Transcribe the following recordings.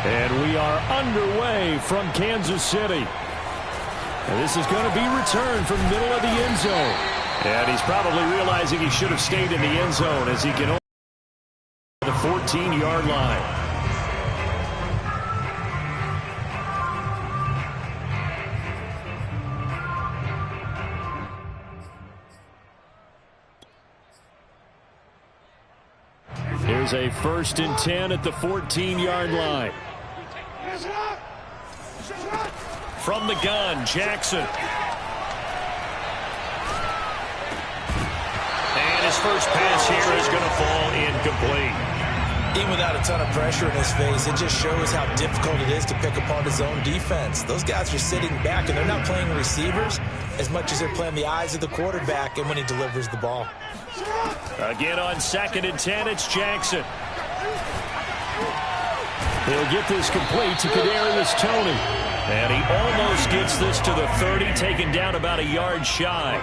And we are underway from Kansas City. And this is going to be returned from the middle of the end zone. And he's probably realizing he should have stayed in the end zone as he can only the 14-yard line. Here's a 1st and 10 at the 14-yard line. From the gun, Jackson. And his first pass here is going to fall incomplete. Even without a ton of pressure in his face, it just shows how difficult it is to pick apart his own defense. Those guys are sitting back, and they're not playing receivers as much as they're playing the eyes of the quarterback and when he delivers the ball. Again on 2nd and 10, it's Jackson. He'll get this complete to Kadarius Toney. And he almost gets this to the 30, taken down about a yard shy.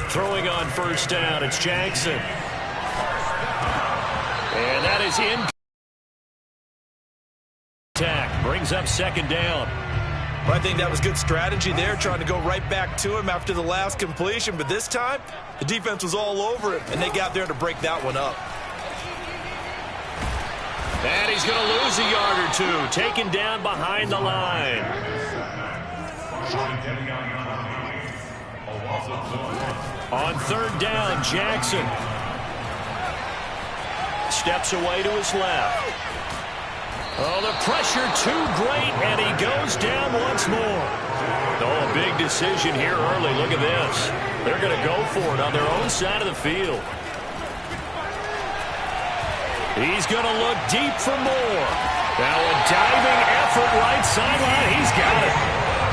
Throwing on 1st down, it's Jackson. And that is in. Attack brings up 2nd down. Well, I think that was good strategy there, trying to go right back to him after the last completion. But this time, the defense was all over it, and they got there to break that one up. And he's going to lose a yard or two, taken down behind the line. On 3rd down, Jackson steps away to his left. Oh, the pressure too great, and he goes down once more. Oh, a big decision here early. Look at this. They're going to go for it on their own side of the field. He's going to look deep for more. Now a diving effort right sideline. He's got it.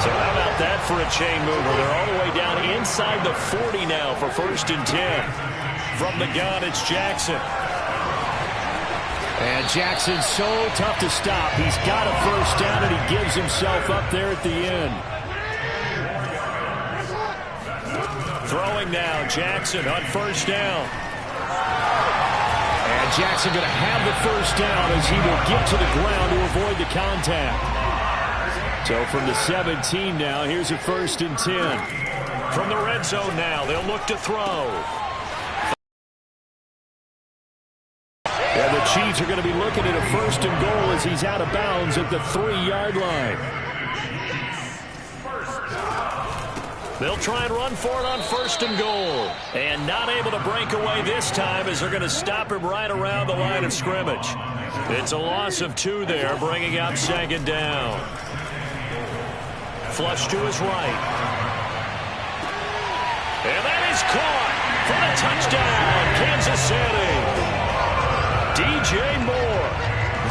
So how about that for a chain mover? They're all the way down inside the 40 now for 1st and 10. From the gun, it's Jackson. And Jackson's so tough to stop. He's got a 1st down, and he gives himself up there at the end. Throwing now, Jackson on 1st down. And Jackson going to have the 1st down as he will get to the ground to avoid the contact. So from the 17 now, here's a 1st and 10. From the red zone now, they'll look to throw. And the Chiefs are going to be looking at a 1st and goal as he's out of bounds at the 3-yard line. They'll try and run for it on 1st and goal. And not able to break away this time as they're going to stop him right around the line of scrimmage. It's a loss of 2 there, bringing up 2nd down. Flush to his right. And that is caught for the touchdown, Kansas City. DJ Moore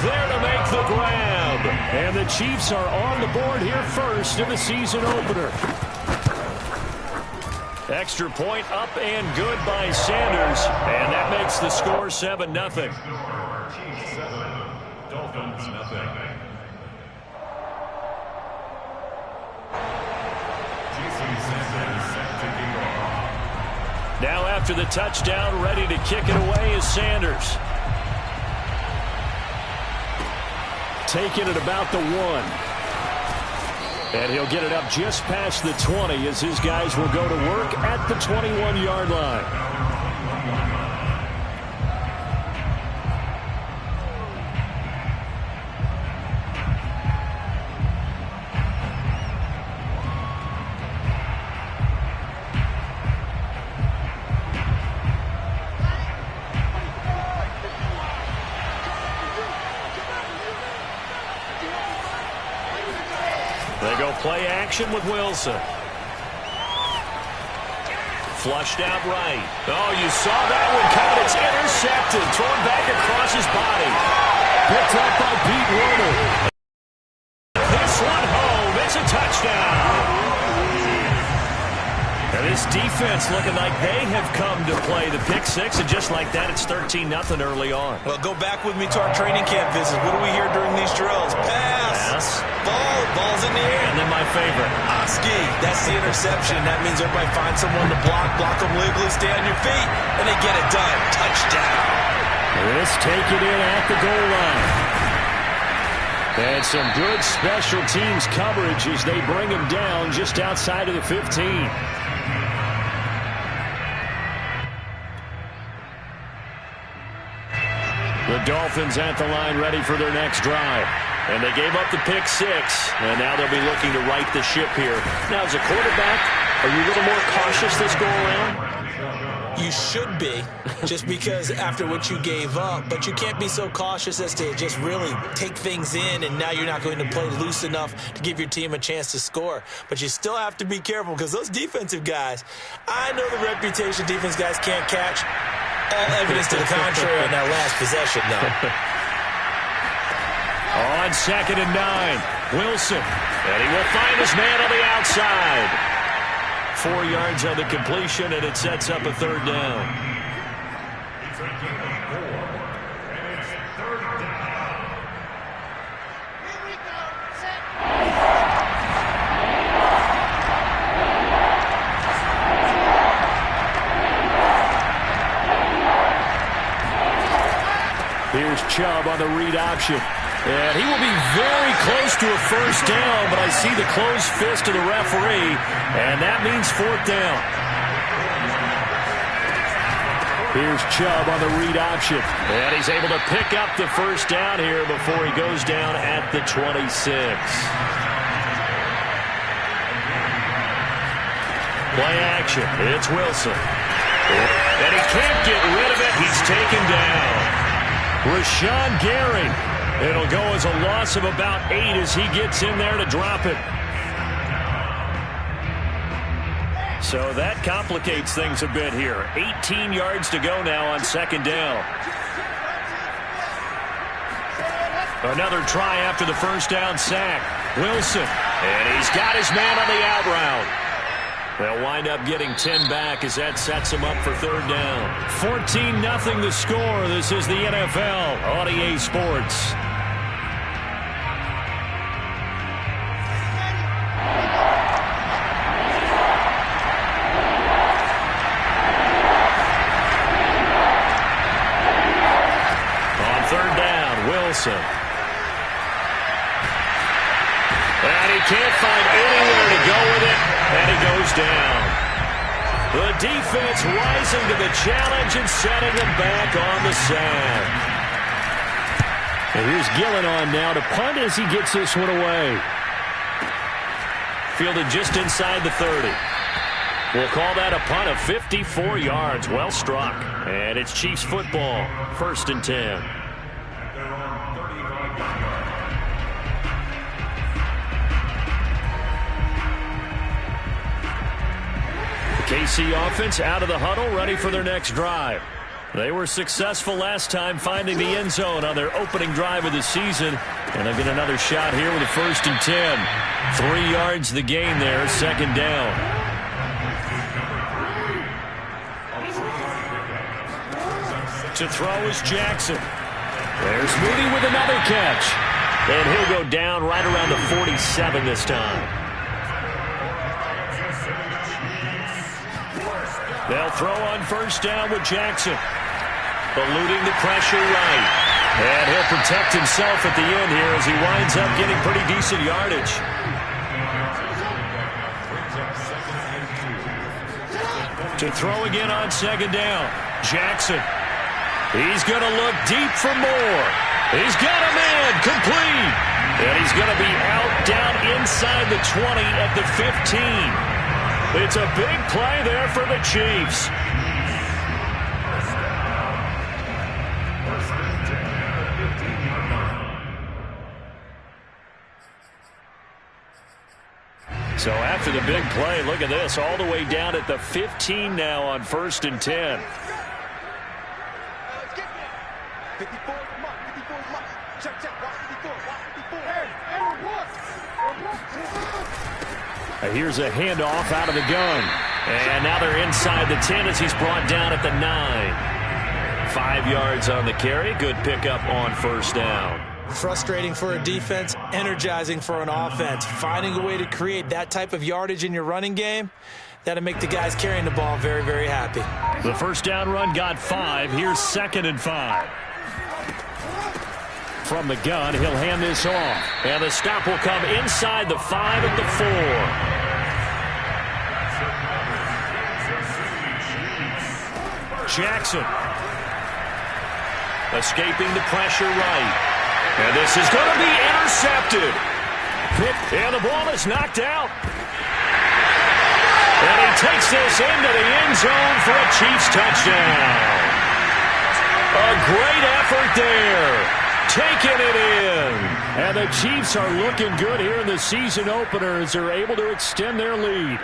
there to make the grab. And the Chiefs are on the board here first in the season opener. Extra point up and good by Sanders. And that makes the score 7-0. Dolphins, nothing. Now after the touchdown, ready to kick it away is Sanders. Taking it about the 1. And he'll get it up just past the 20 as his guys will go to work at the 21-yard line. They go play action with Wilson. Flushed out right. Oh, you saw that one coming. It's intercepted. Thrown back across his body. Picked up by Pete Werner. This one home. It's a touchdown. And this defense looking like they have come to play the pick 6, and just like that, it's 13-0 early on. Well, go back with me to our training camp visit. What do we hear during these drills? Pass. Ball. Ball's in the air. And then my favorite. Oski. That's the interception. That means everybody finds someone to block them legally, stay on your feet, and they get it done. Touchdown. just take it in at the goal line. And some good special teams coverage as they bring him down just outside of the 15. The Dolphins at the line ready for their next drive. And they gave up the pick 6, and now they'll be looking to right the ship here. Now, as a quarterback, are you a little more cautious this go-around? You should be, just because after what you gave up. But you can't be so cautious as to just really take things in, and now you're not going to play loose enough to give your team a chance to score. But you still have to be careful, because those defensive guys, I know the reputation defense guys can't catch. All evidence to the contrary on that last possession, though. On 2nd and 9, Wilson. And he will find his man on the outside. 4 yards on the completion, and it sets up a 3rd down. Here's Chubb on the read option. And he will be very close to a 1st down, but I see the closed fist of the referee, and that means 4th down. Here's Chubb on the read option. And he's able to pick up the 1st down here before he goes down at the 26. Play action. It's Wilson. And he can't get rid of it. He's taken down. Rashawn Gary. It'll go as a loss of about 8 as he gets in there to drop it. So that complicates things a bit here. 18 yards to go now on 2nd down. Another try after the 1st down sack. Wilson. And he's got his man on the out route. They'll wind up getting 10 back as that sets him up for 3rd down. 14-0 the score. This is the NFL on EA Sports. On 3rd down, Wilson. And he can't find anywhere to go with it. And he goes down. The defense rising to the challenge and setting them back on the sand. And here's Gillen on now to punt as he gets this one away. Fielded just inside the 30. We'll call that a punt of 54 yards. Well struck. And it's Chiefs football. 1st and 10. KC offense out of the huddle, ready for their next drive. They were successful last time finding the end zone on their opening drive of the season. And they'll get another shot here with a 1st and 10. 3 yards the gain there, 2nd down. To throw is Jackson. There's Moody with another catch. And he'll go down right around the 47 this time. They'll throw on 1st down with Jackson. Eluding the pressure right. And he'll protect himself at the end here as he winds up getting pretty decent yardage. To throw again on 2nd down. Jackson. He's going to look deep for more. He's got a man complete. And he's going to be out down inside the 20 at the 15. It's a big play there for the Chiefs. So after the big play, look at this, all the way down at the 15 now on 1st and 10. Here's a handoff out of the gun. And now they're inside the 10 as he's brought down at the 9. 5 yards on the carry. Good pickup on 1st down. Frustrating for a defense, energizing for an offense. Finding a way to create that type of yardage in your running game, that'll make the guys carrying the ball very, very happy. The 1st down run got 5. Here's 2nd and 5. From the gun, he'll hand this off. And the stop will come inside the 5 at the 4. Jackson. Escaping the pressure right. And this is going to be intercepted. And the ball is knocked out. And he takes this into the end zone for a Chiefs touchdown. A great effort there. Taking it in. And the Chiefs are looking good here in the season opener as they're able to extend their lead.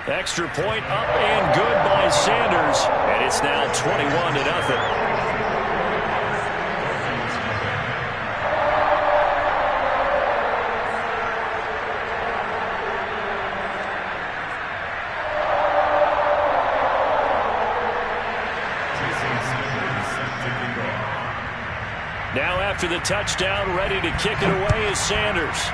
Extra point up and good by Sanders. And it's now 21-0. Now after the touchdown, ready to kick it away is Sanders.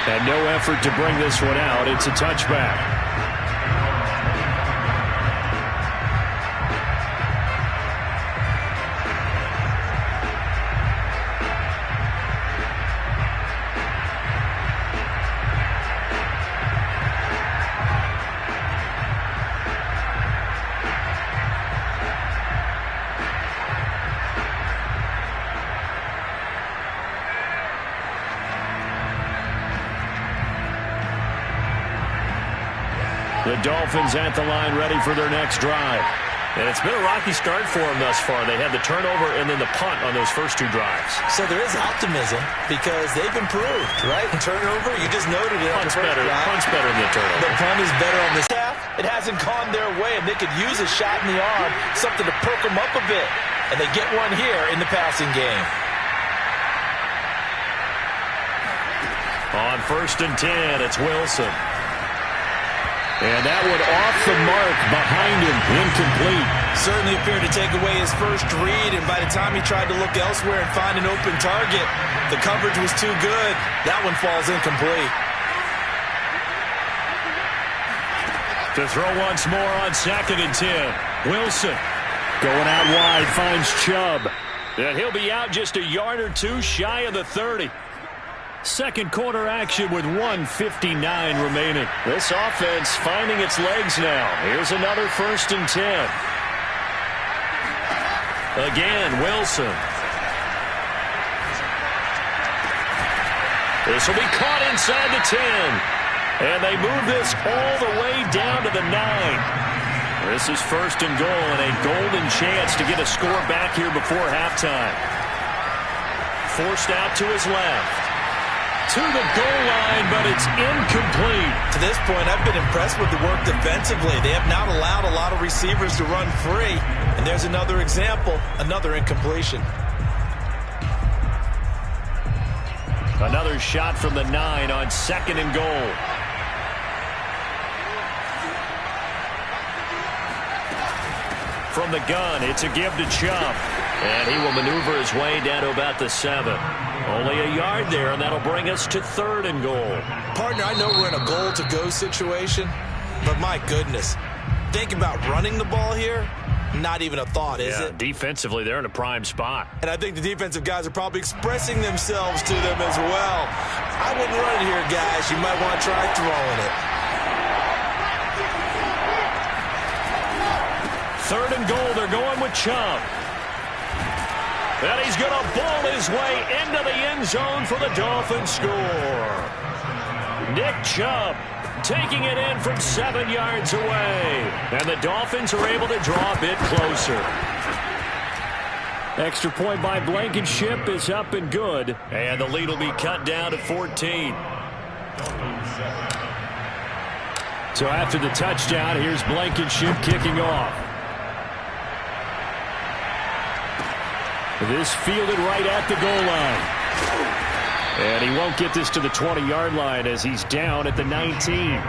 And no effort to bring this one out. It's a touchback. The Dolphins at the line ready for their next drive. And it's been a rocky start for them thus far. They had the turnover and then the punt on those first two drives. So there is optimism because they've improved, right? Turnover, you just noted it. Punt's better. Punt's better than the turnover. The punt is better on this half. It hasn't gone their way, and they could use a shot in the arm, something to perk them up a bit. And they get one here in the passing game. On 1st and 10, it's Wilson. And that one off the mark behind him, incomplete. Certainly appeared to take away his first read, and by the time he tried to look elsewhere and find an open target, the coverage was too good. That one falls incomplete. To throw once more on 2nd and 10. Wilson going out wide, finds Chubb. And he'll be out just a yard or two shy of the 30. Second quarter action with 1:59 remaining. This offense finding its legs now. Here's another 1st and 10. Again, Wilson. This will be caught inside the 10. And they move this all the way down to the 9. This is 1st and goal and a golden chance to get a score back here before halftime. Forced out to his left. To the goal line, but it's incomplete. To this point, I've been impressed with the work defensively. They have not allowed a lot of receivers to run free. And there's another example, another incompletion. Another shot from the 9 on 2nd and goal. From the gun, it's a give to Chubb. And he will maneuver his way down to about the 7. Only a yard there, and that'll bring us to 3rd and goal. Partner, I know we're in a goal-to-go situation, but my goodness, think about running the ball here. Not even a thought, is it? Defensively, they're in a prime spot. And I think the defensive guys are probably expressing themselves to them as well. I wouldn't run it here, guys. You might want to try throwing it. 3rd and goal, they're going with Chubb. And he's going to ball his way into the end zone for the Dolphins score. Nick Chubb taking it in from 7 yards away. And the Dolphins are able to draw a bit closer. Extra point by Blankenship is up and good. And the lead will be cut down to 14. So after the touchdown, here's Blankenship kicking off. This fielded right at the goal line. And he won't get this to the 20-yard line as he's down at the 19.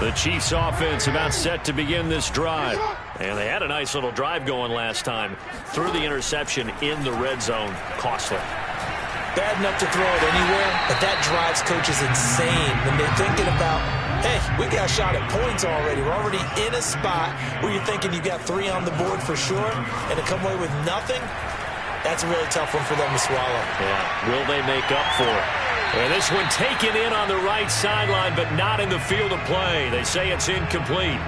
The Chiefs offense about set to begin this drive. And they had a nice little drive going last time. Threw the interception in the red zone. Costly. Bad enough to throw it anywhere, but that drives coaches insane when they're thinking about, hey, we got a shot at points already. We're already in a spot where you're thinking you got 3 on the board for sure, and to come away with nothing, that's a really tough one for them to swallow. Yeah, will they make up for it? And this one taken in on the right sideline, but not in the field of play. They say it's incomplete.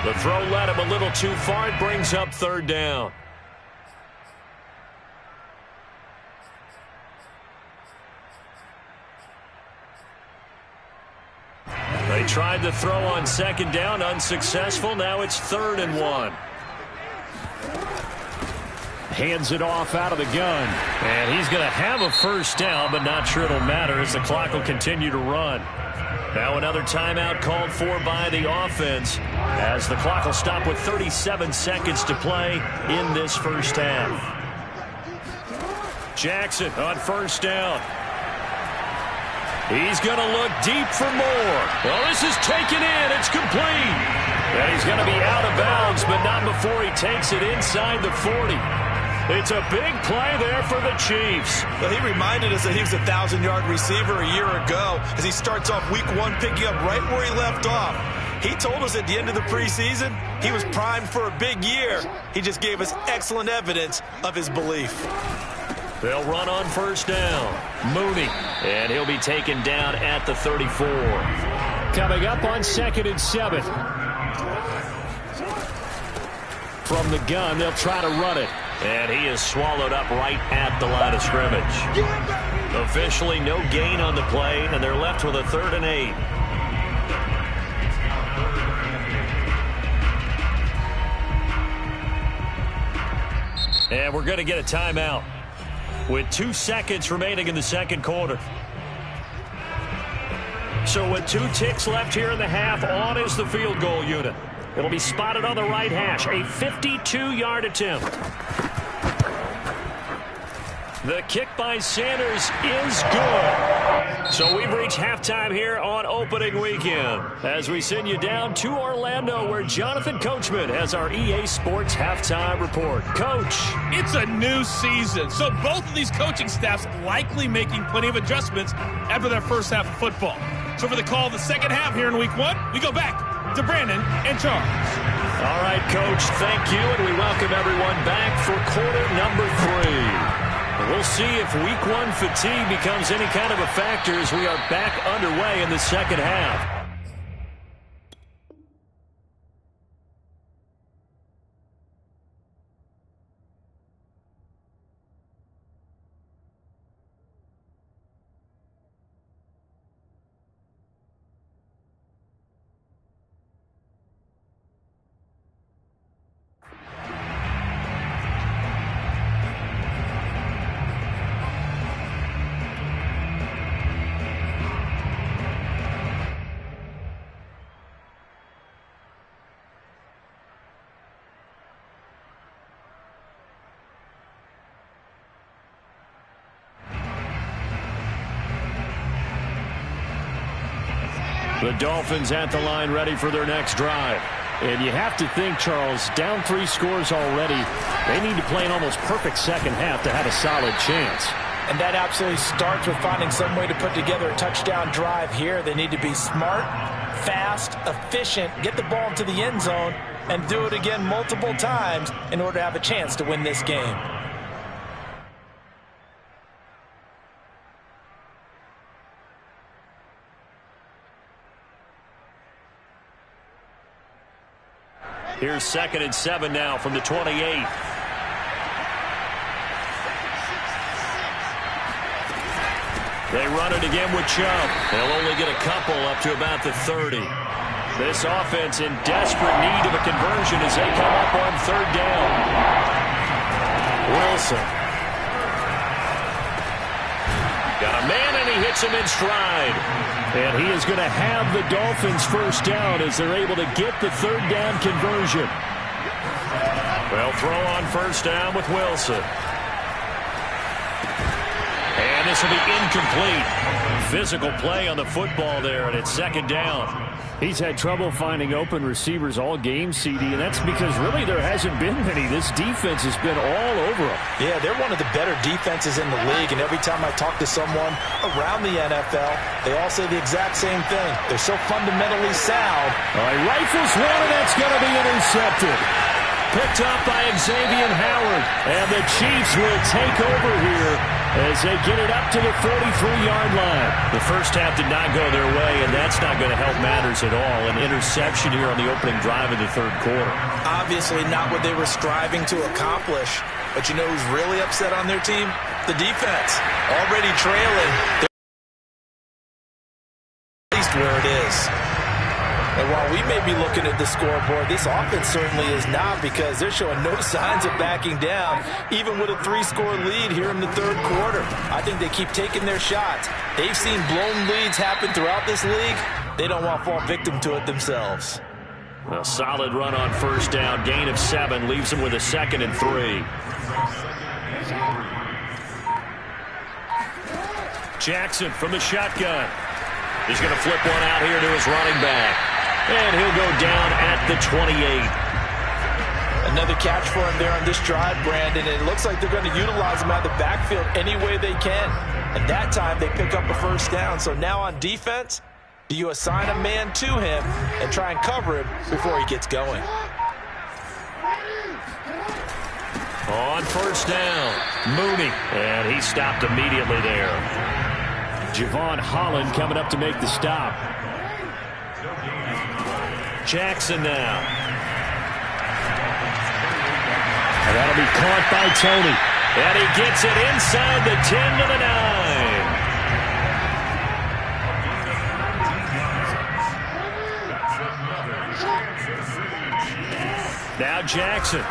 The throw led him a little too far. It brings up 3rd down. They tried to throw on 2nd down, unsuccessful. Now it's 3rd and 1. Hands it off out of the gun. And he's going to have a 1st down, but not sure it'll matter as the clock will continue to run. Now another timeout called for by the offense as the clock will stop with 37 seconds to play in this 1st half. Jackson on 1st down. He's going to look deep for more. Well, this is taken in. It's complete. And he's going to be out of bounds, but not before he takes it inside the 40. It's a big play there for the Chiefs. Well, he reminded us that he was a 1,000-yard receiver a year ago as he starts off week 1 picking up right where he left off. He told us at the end of the preseason he was primed for a big year. He just gave us excellent evidence of his belief. They'll run on 1st down. Mooney. And he'll be taken down at the 34. Coming up on 2nd and 7. From the gun, they'll try to run it. And he is swallowed up right at the line of scrimmage. Officially no gain on the play, and they're left with a 3rd and 8. And we're going to get a timeout with 2 seconds remaining in the 2nd quarter. So with 2 ticks left here in the half, on is the field goal unit. It'll be spotted on the right hash. A 52-yard attempt. The kick by Sanders is good. So we've reached halftime here on opening weekend as we send you down to Orlando where Jonathan Coachman has our EA Sports halftime report. Coach. It's a new season, so both of these coaching staffs likely making plenty of adjustments after their first half of football. So for the call of the second half here in week 1, we go back to Brandon and Charles. All right, Coach, thank you, and we welcome everyone back for quarter number 3. We'll see if week 1 fatigue becomes any kind of a factor as we are back underway in the second half. The Dolphins at the line ready for their next drive. And you have to think, Charles, down 3 scores already. They need to play an almost perfect second half to have a solid chance. And that absolutely starts with finding some way to put together a touchdown drive here. They need to be smart, fast, efficient, get the ball into the end zone, and do it again multiple times in order to have a chance to win this game. Here's 2nd and 7 now from the 28. They run it again with Chubb. They'll only get a couple up to about the 30. This offense in desperate need of a conversion as they come up on 3rd down. Wilson. Got a man, and he hits him in stride. And he is going to have the Dolphins' 1st down as they're able to get the 3rd down conversion. They'll throw on 1st down with Wilson. And this will be incomplete. Physical play on the football there, and it's second down. He's had trouble finding open receivers all game, CD, and that's because really there hasn't been many. This defense has been all over them. Yeah, they're one of the better defenses in the league, and every time I talk to someone around the NFL, they all say the exact same thing. They're so fundamentally sound. All right, rifles one, and that's going to be intercepted. Picked up by Xavier Howard, and the Chiefs will take over here as they get it up to the 43-yard line. The first half did not go their way, and that's not going to help matters at all. An interception here on the opening drive of the third quarter. Obviously not what they were striving to accomplish. But you know who's really upset on their team? The defense. Already trailing. At least where it is. And while we may be looking at the scoreboard, this offense certainly is not, because they're showing no signs of backing down, even with a 3-score lead here in the third quarter. I think they keep taking their shots. They've seen blown leads happen throughout this league. They don't want to fall victim to it themselves. A solid run on first down. Gain of 7 leaves them with a 2nd and 3. Jackson from the shotgun. He's going to flip one out here to his running back. And he'll go down at the 28. Another catch for him there on this drive, Brandon. And it looks like they're going to utilize him out of the backfield any way they can. And that time they pick up a first down. So now on defense, do you assign a man to him and try and cover him before he gets going? On first down, Mooney. And he stopped immediately there. Javon Holland coming up to make the stop. Jackson now. And that'll be caught by Tony. And he gets it inside the 10 to the 9. Now Jackson.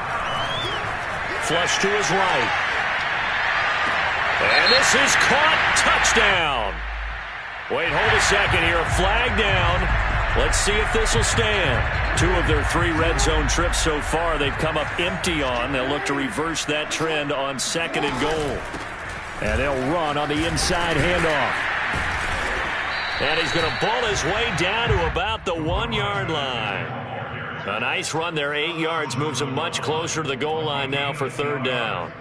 Flush to his right. And this is caught. Touchdown. Wait, hold a second here. Flag down. Let's see if this will stand. 2 of their 3 red zone trips so far they've come up empty on. They'll look to reverse that trend on 2nd and goal. And they'll run on the inside handoff. And he's going to ball his way down to about the 1-yard line. A nice run there, 8 yards, moves him much closer to the goal line now for third down.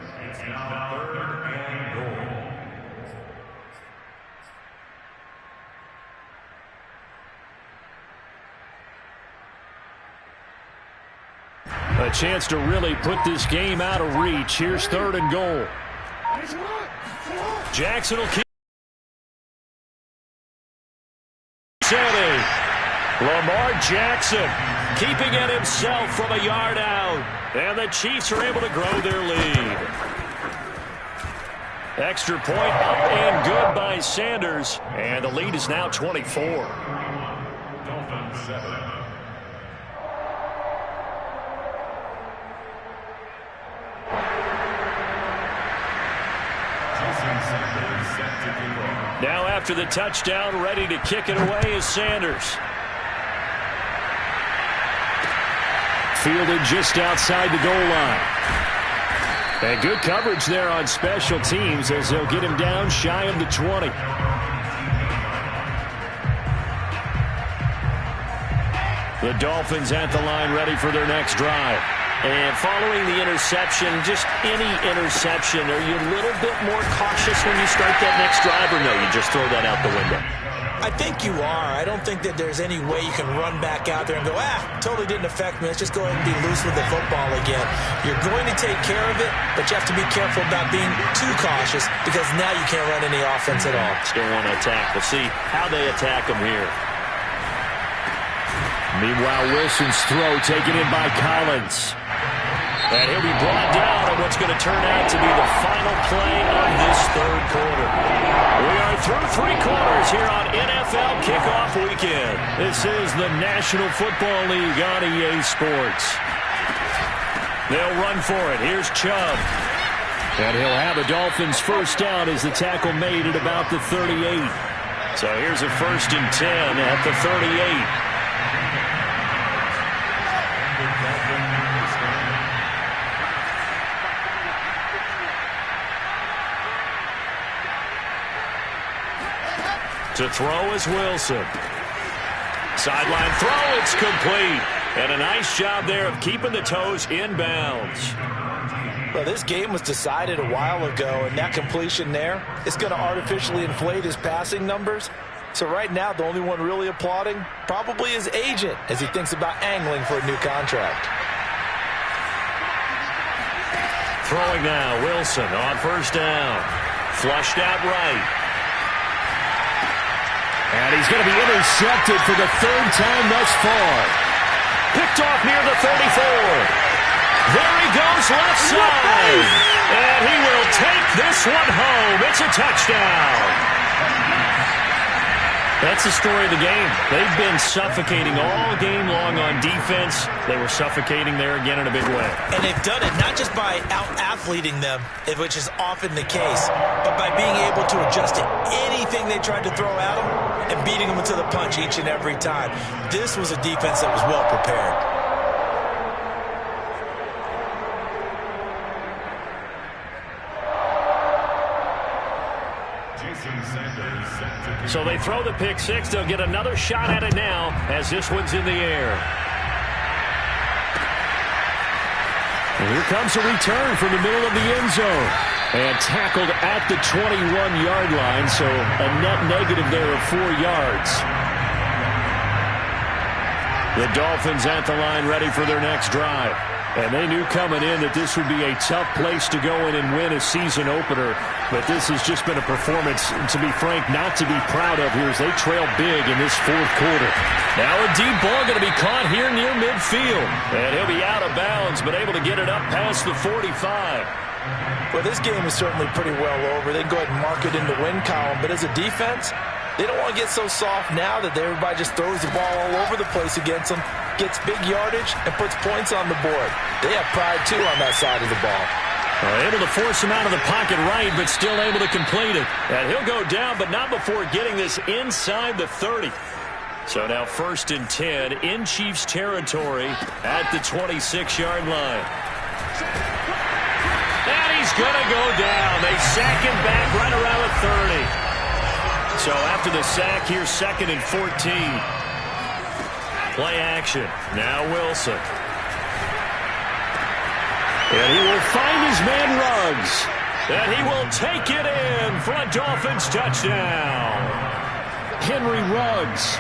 A chance to really put this game out of reach. Here's 3rd and goal. Jackson will keep setting. Lamar Jackson keeping it himself from a yard out. And the Chiefs are able to grow their lead. Extra point up and good by Sanders. And the lead is now 24. Dolphins 7. Now after the touchdown, ready to kick it away is Sanders. Fielded just outside the goal line. And good coverage there on special teams as they'll get him down shy of the 20. The Dolphins at the line ready for their next drive. And following the interception, just any interception, are you a little bit more cautious when you start that next drive, or no, you just throw that out the window? I think you are. I don't think that there's any way you can run back out there and go, totally didn't affect me. Let's just go ahead and be loose with the football again. You're going to take care of it, but you have to be careful about being too cautious, because now you can't run any offense at all. Still want to attack. We'll see how they attack them here. Meanwhile, Wilson's throw taken in by Collins. And he'll be brought down on what's going to turn out to be the final play of this third quarter. We are through 3 quarters here on NFL Kickoff Weekend. This is the National Football League on EA Sports. They'll run for it. Here's Chubb. And he'll have a Dolphins first down as the tackle made at about the 38. So here's a 1st and 10 at the 38. To throw is Wilson. Sideline throw, it's complete. And a nice job there of keeping the toes in bounds. Well, this game was decided a while ago, and that completion there is going to artificially inflate his passing numbers. So right now, the only one really applauding probably his agent as he thinks about angling for a new contract. Throwing now, Wilson on first down. Flushed out right. And he's going to be intercepted for the third time thus far. Picked off near the 34. There he goes left side. And he will take this one home. It's a touchdown. That's the story of the game. They've been suffocating all game long on defense. They were suffocating there again in a big way. And they've done it not just by out-athleting them, which is often the case, but by being able to adjust to anything they tried to throw at them and beating them to the punch each and every time. This was a defense that was well prepared. So they throw the pick six. They'll get another shot at it now as this one's in the air. And here comes a return from the middle of the end zone. And tackled at the 21-yard line, so a net negative there of 4 yards. The Dolphins at the line ready for their next drive. And they knew coming in that this would be a tough place to go in and win a season opener. But this has just been a performance, to be frank, not to be proud of here as they trail big in this fourth quarter. Now a deep ball going to be caught here near midfield. And he'll be out of bounds, but able to get it up past the 45. Well, this game is certainly pretty well over. They can go ahead and mark it in the win column. But as a defense, they don't want to get so soft now that everybody just throws the ball all over the place against them, gets big yardage, and puts points on the board. They have pride, too, on that side of the ball. Able to force him out of the pocket right, but still able to complete it. And he'll go down, but not before getting this inside the 30. So now 1st and 10 in Chiefs territory at the 26-yard line. And he's going to go down. They sack him back right around the 30. So after the sack, here's 2nd and 14. Play action. Now Wilson. And he will find his man Ruggs. And he will take it in for a Dolphins touchdown. Henry Ruggs,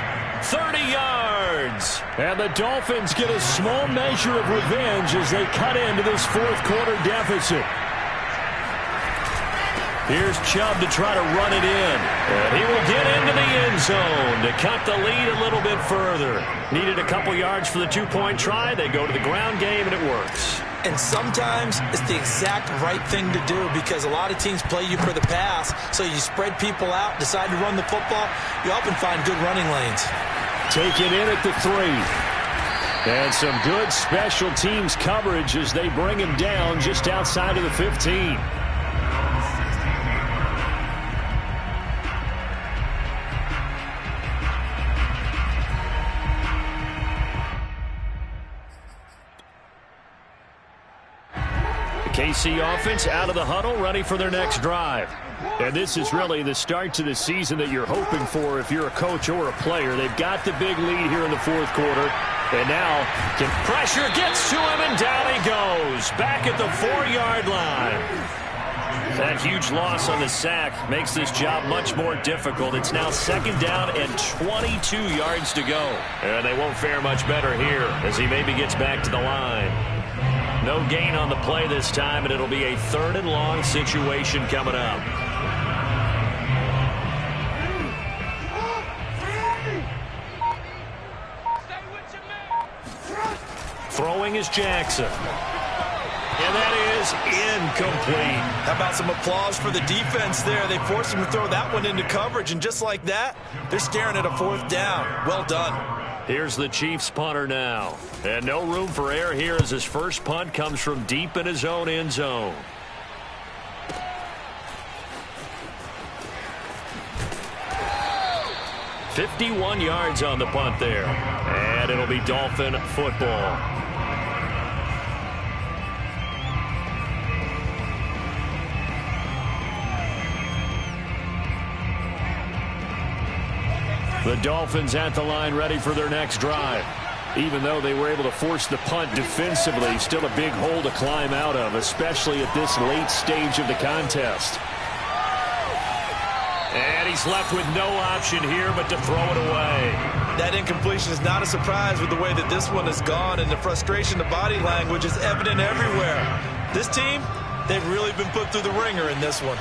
30 yards. And the Dolphins get a small measure of revenge as they cut into this fourth quarter deficit. Here's Chubb to try to run it in. And he will get into the end zone to cut the lead a little bit further. Needed a couple yards for the two-point try. They go to the ground game, and it works. And sometimes it's the exact right thing to do because a lot of teams play you for the pass. So you spread people out, decide to run the football. You often find good running lanes. Take it in at the 3. And some good special teams coverage as they bring him down just outside of the 15. KC offense out of the huddle, ready for their next drive. And this is really the start to the season that you're hoping for if you're a coach or a player. They've got the big lead here in the fourth quarter. And now, pressure gets to him, and down he goes. Back at the 4-yard line. That huge loss on the sack makes this job much more difficult. It's now 2nd down and 22 yards to go. And they won't fare much better here as he maybe gets back to the line. No gain on the play this time, and it'll be a 3rd and long situation coming up. Throwing is Jackson. And that is incomplete. How about some applause for the defense there? They forced him to throw that one into coverage, and just like that, they're staring at a 4th down. Well done. Here's the Chiefs punter now. And no room for error here as his first punt comes from deep in his own end zone. "51 yards on the punt there. And it'll be Dolphin football. The Dolphins at the line ready for their next drive. Even though they were able to force the punt defensively, still a big hole to climb out of, especially at this late stage of the contest. And he's left with no option here but to throw it away. That incompletion is not a surprise with the way that this one has gone, and the frustration, the body language is evident everywhere. This team, they've really been put through the ringer in this one.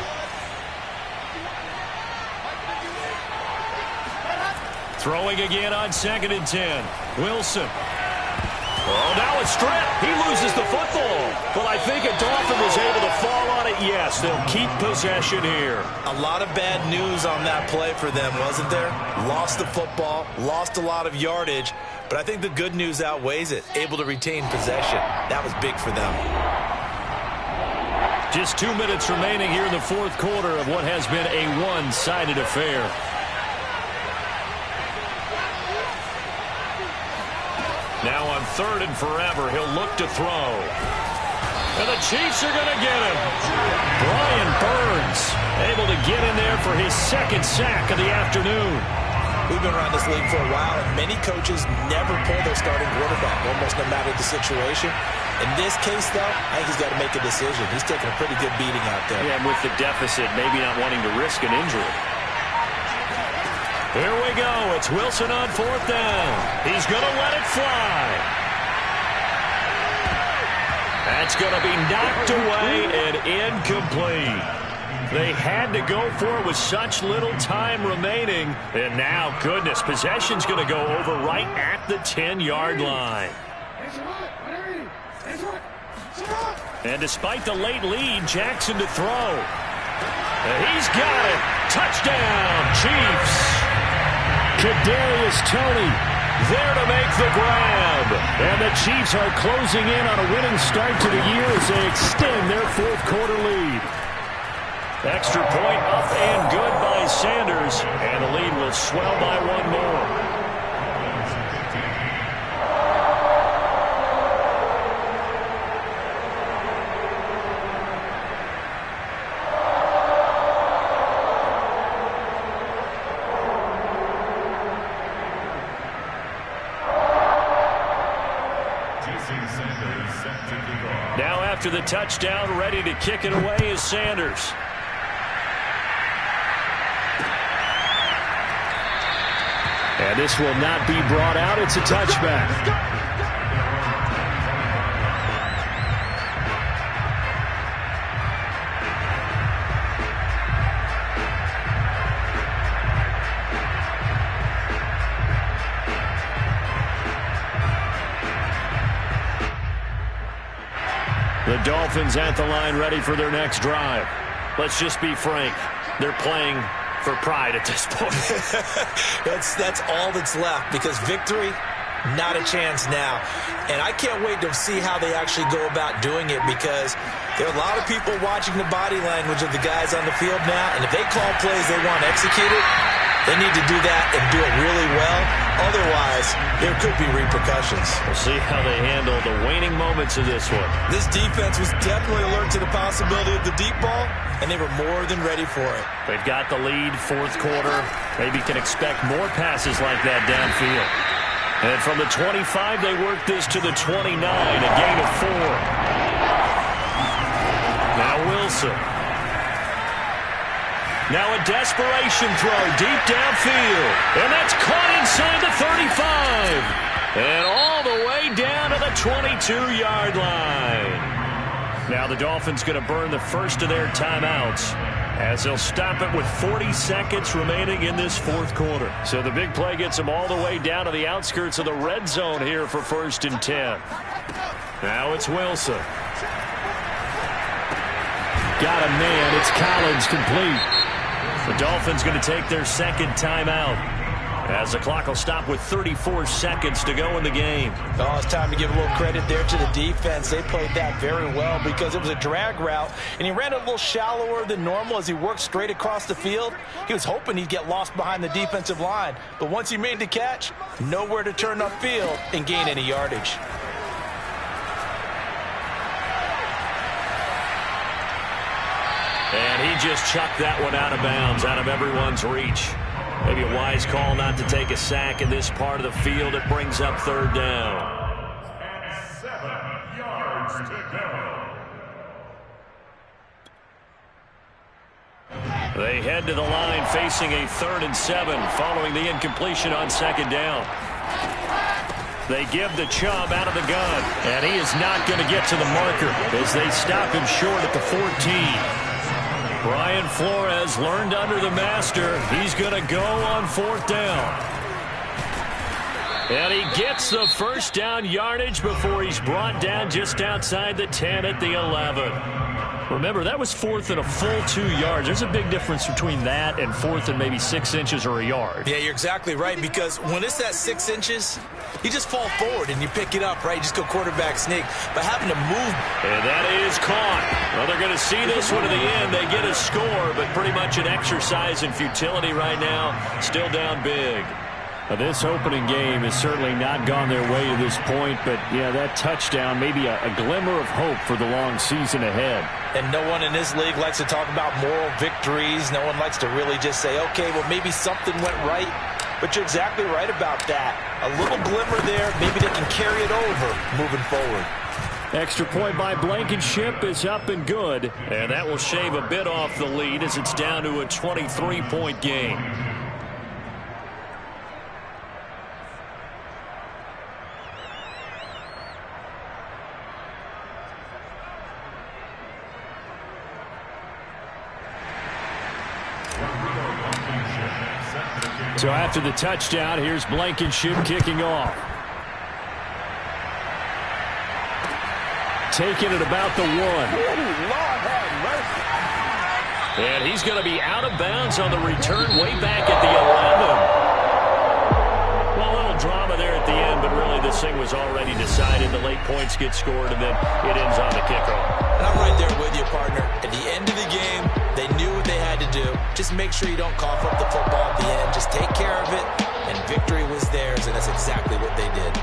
Throwing again on 2nd and 10. Wilson. Oh, now it's stripped. He loses the football. Well, I think a Dolphin was able to fall on it. Yes, they'll keep possession here. A lot of bad news on that play for them, wasn't there? Lost the football, lost a lot of yardage, but I think the good news outweighs it. Able to retain possession. That was big for them. Just 2 minutes remaining here in the fourth quarter of what has been a one-sided affair. Now on 3rd and forever, he'll look to throw. And the Chiefs are going to get him. Brian Burns able to get in there for his 2nd sack of the afternoon. We've been around this league for a while, and many coaches never pull their starting quarterback, almost no matter the situation. In this case, though, I think he's got to make a decision. He's taking a pretty good beating out there. Yeah, with the deficit, maybe not wanting to risk an injury. Here we go. It's Wilson on 4th down. He's going to let it fly. That's going to be knocked away and incomplete. They had to go for it with such little time remaining. And now, goodness, possession's going to go over right at the 10-yard line. And despite the late lead, Jackson to throw. And he's got it. Touchdown, Chiefs. Kadarius Toney there to make the grab. And the Chiefs are closing in on a winning start to the year as they extend their fourth quarter lead. Extra point up and good by Sanders. And the lead will swell by one more. Now after the touchdown, ready to kick it away is Sanders. And this will not be brought out. It's a touchback. The Dolphins at the line ready for their next drive. Let's just be frank. They're playing for pride at this point. That's all that's left, because victory, not a chance now. And I can't wait to see how they actually go about doing it, because there are a lot of people watching the body language of the guys on the field now, and if they call plays they want executed, they need to do that and do it really well. Otherwise, there could be repercussions. We'll see how they handle the waning moments of this one. This defense was definitely alert to the possibility of the deep ball, and they were more than ready for it. They've got the lead, fourth quarter. Maybe can expect more passes like that downfield. And from the 25, they work this to the 29, a gain of 4. Now Wilson. Now a desperation throw deep downfield. And that's caught inside the 35. And all the way down to the 22-yard line. Now the Dolphins going to burn the first of their timeouts as they'll stop it with 40 seconds remaining in this fourth quarter. So the big play gets them all the way down to the outskirts of the red zone here for 1st and 10. Now it's Wilson. Got a man. It's Collins complete. The Dolphins going to take their second timeout as the clock will stop with 34 seconds to go in the game. Oh, it's time to give a little credit there to the defense. They played that very well because it was a drag route, and he ran it a little shallower than normal as he worked straight across the field. He was hoping he'd get lost behind the defensive line, but once he made the catch, nowhere to turn upfield and gain any yardage. And he just chucked that one out of bounds, out of everyone's reach. Maybe a wise call not to take a sack in this part of the field. It brings up third down. And 7 yards to go. They head to the line facing a 3rd and 7 following the incompletion on second down. They give the Chubb out of the gun, and he is not going to get to the marker as they stop him short at the 14. Brian Flores learned under the master. He's going to go on 4th down. And he gets the first down yardage before he's brought down just outside the 10 at the 11. Remember, that was 4th and a full 2 yards. There's a big difference between that and 4th and maybe 6 inches or a yard. Yeah, you're exactly right, because when it's at 6 inches, you just fall forward and you pick it up, right? You just go quarterback sneak. But having to move. And that is caught. Well, they're going to see this one to the end. They get a score, but pretty much an exercise in futility right now. Still down big. This opening game has certainly not gone their way to this point, but, yeah, that touchdown, maybe a glimmer of hope for the long season ahead. And no one in this league likes to talk about moral victories. No one likes to really just say, okay, well, maybe something went right. But you're exactly right about that. A little glimmer there. Maybe they can carry it over moving forward. Extra point by Blankenship is up and good. And that will shave a bit off the lead as it's down to a 23-point game. So after the touchdown, here's Blankenship kicking off. Taking it about the 1. And he's going to be out of bounds on the return way back at the 11. Well, a little drama there at the end, but really this thing was already decided. The late points get scored, and then it ends on the kickoff. And I'm right there with you, partner. At the end of the game, they knew what they had to do. Just make sure you don't cough up the football at the end. Just take care of it, and victory was theirs, and that's exactly what they did.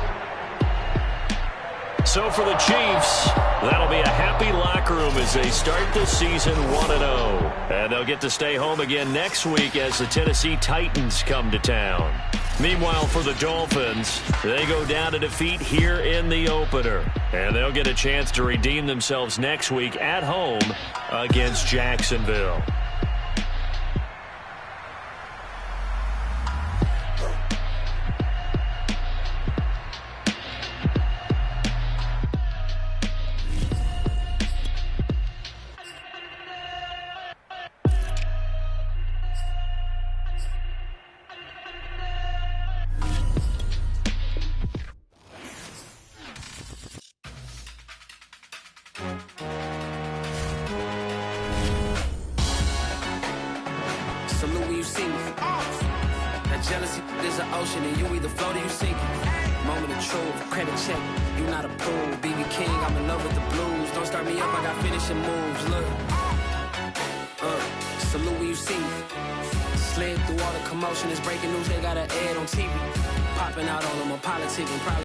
So for the Chiefs, that'll be a happy locker room as they start the season 1-0. And they'll get to stay home again next week as the Tennessee Titans come to town. Meanwhile, for the Dolphins, they go down to defeat here in the opener. And they'll get a chance to redeem themselves next week at home against Jacksonville. Salute when you see me. That jealousy is an ocean, and you either float or you sink. Moment of truth, credit check. You not approved. BB King, I'm in love with the blues. Don't start me up, I got finishing moves. Look. Salute when you see me. Slid through all the commotion, it's breaking news. They got an ad on TV. Popping out all of my politics and probably.